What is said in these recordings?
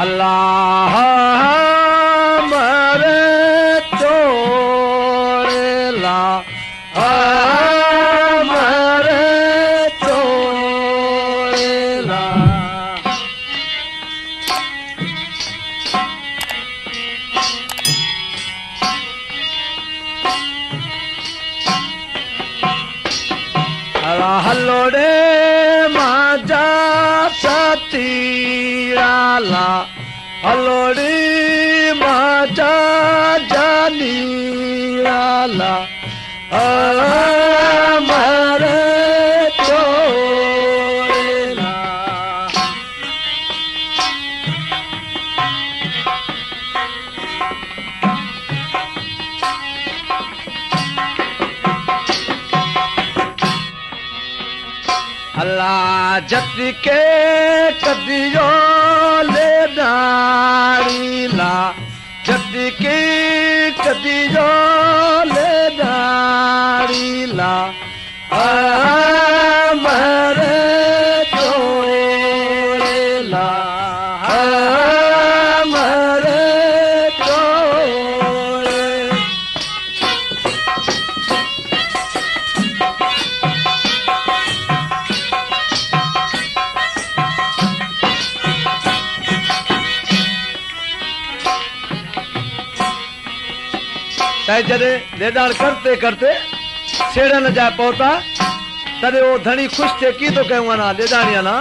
अल्लाह हमरे तोड़ेला हमरे तोड़ेला। हल्लोड़े माजा सतीराला हल्लोड़ी माजा जानीराला हमरे तोड़ेला। अल्लाह जट के कदियो ले नारीला जट के कदियो ले नारीला हमरे तोड़ेला हमरे तोड़े। जॾे लेडार करते करते छेड़े न जाए पहुता तॾहिं वो धणी खुश थे की तो कयूं अना लेडाणी अना।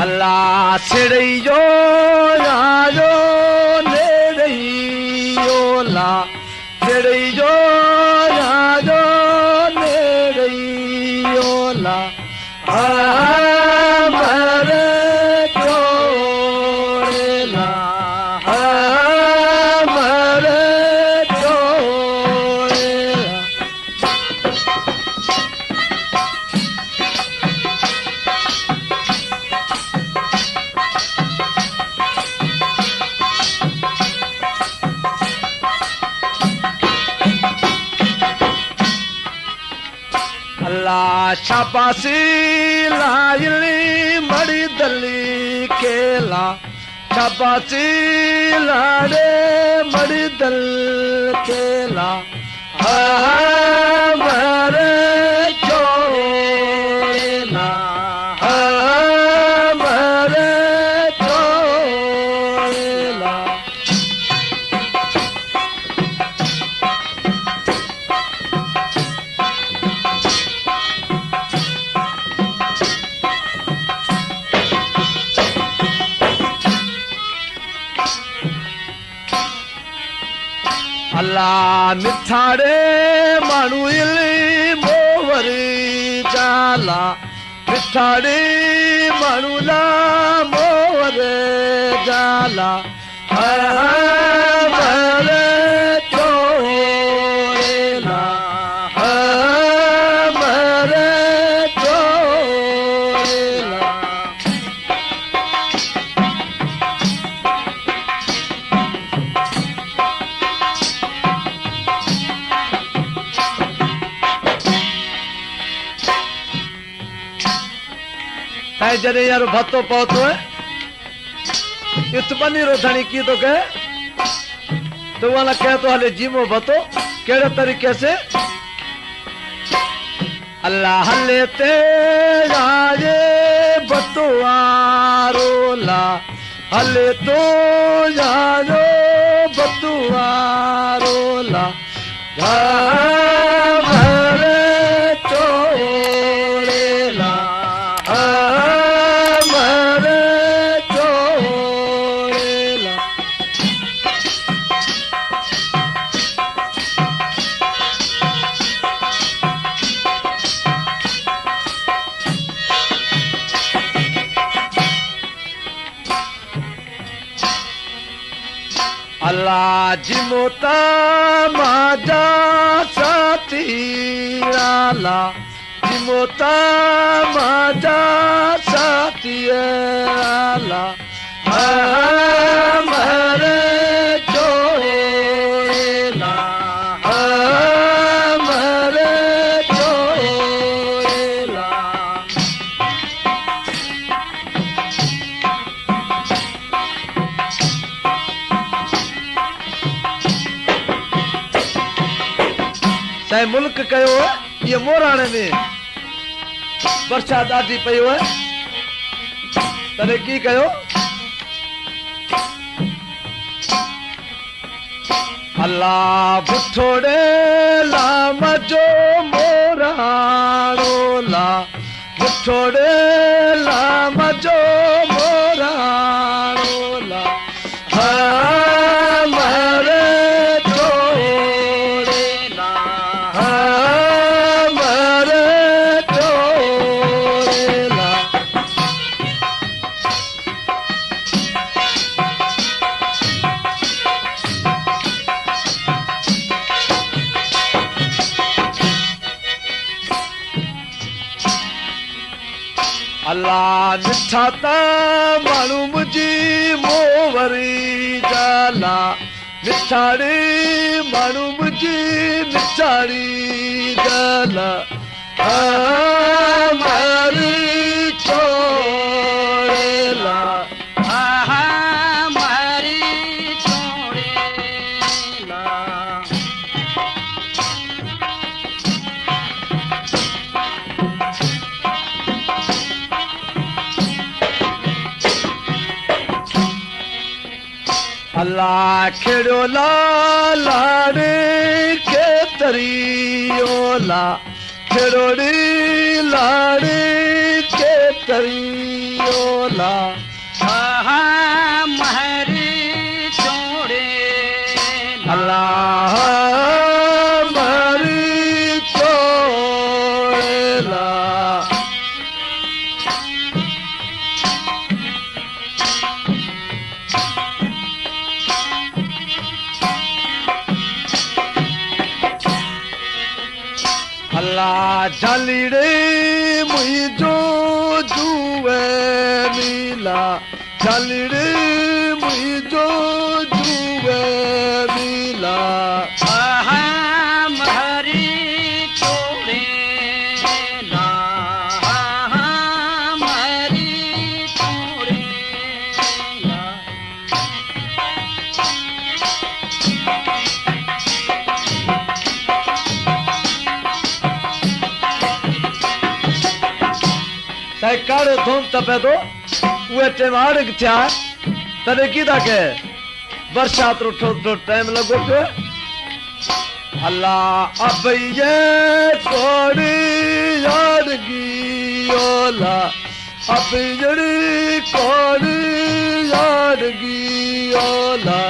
अल्लाह छेड़ियो आयो नेड़ियो ला छेड़ियो आयो नेड़ियो ला हमरे तोड़ेला हमरे तोड़ेला। अल्लाह शाबाशी लाइली मड़ी दली केला शाबाशी लाड़े मड़ी दल केला हमरे तोड़ेला हमरे तोड़ेला। अल्लाह मिठाड़े मानू इली मोवरी जाला मिठाड़े मानू ला मोवरे जाला हमरे तोड़ेला हमरे तोड़ेला। जॾहिं यार भत्तो पहुतो है इत बनी रो धणी की तो कहे तो वाला कहे तो हले जीवो भत्तो केड़े तरीके से। अल्लाह हले ते राजे भत्तो आरोला हले तो जानो भत्तो आरोला हमरे तोड़ेला हमरे तोड़ेला। अल्लाह जिमोता माजा सातीराला जिमोता माजा सातीराला हमरे तोड़ेला हमरे तोड़ेला। ऐं मुल्क कयो ये मोराणे में बरसात ॾाढी पई है तॾहिं की कयो अल्लाह बुठोड़े लाम जो मोराणो ला बुठोड़े लाम जो मोराणो ला हमारे तोड़े ला हमारे तोड़े ला अल्लाह निठा त माण्हू मुंहिंजी मोवरी जाला निठाड़ी माण्हू मुंहिंजी निठाड़ी जाला हमारी छोड़ेला हमारी छोड़ेला अल्लाह खेड़ो लाड़े के तरियोला खेड़ोड़ी लाड़े के तरियोला हमारी छोड़े अल्लाह हमारी छोड़ेला अल्लाह जालीड़े मुझो जुए नीला जालीड़े मुझो जुए नीला हमारी छोड़े ला हमारी छोड़े ला काड़ो धूम तपे तो उहे टेमाड़ थिया तॾहिं की था के बरसात रो थोरो टाइम लगो पियो अल्लाह अब ये कोड़ी यादगी ओला अब जड़ी कोड़ी यादगी ओला